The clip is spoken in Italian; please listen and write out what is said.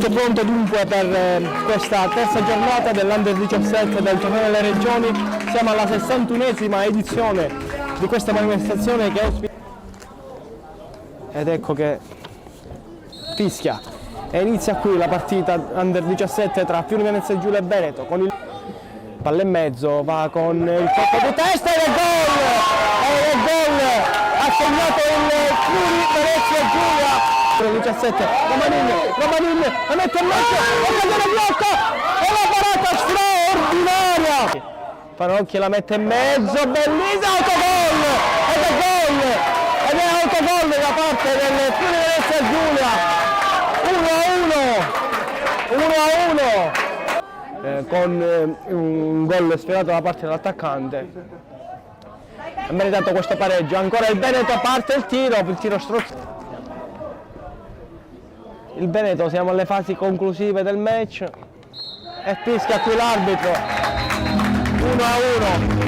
Tutto pronto dunque per questa terza giornata dell'Under 17 del torneo delle regioni. Siamo alla 61esima edizione di questa manifestazione che ospita. Ed ecco che fischia e inizia qui la partita Under 17 tra Friuli Venezia Giulia e Veneto. Con il palla in mezzo, va con il colpo di testa e il gol! E il gol! Ha segnato il Friuli Venezia Giulia! 17, Romanin, la mette in mezzo, occasione blocca e la parata straordinaria! Farocchi la mette in mezzo, bellissimo, autogol! Ed è gol! Ed è autogol da parte del Friuli Venezia Giulia! 1-1! Con un gol sfiorato da parte dell'attaccante. Ha meritato questo pareggio, ancora il Veneto, parte il tiro strozzato. Il Veneto, siamo alle fasi conclusive del match e fischia qui l'arbitro. 1-1.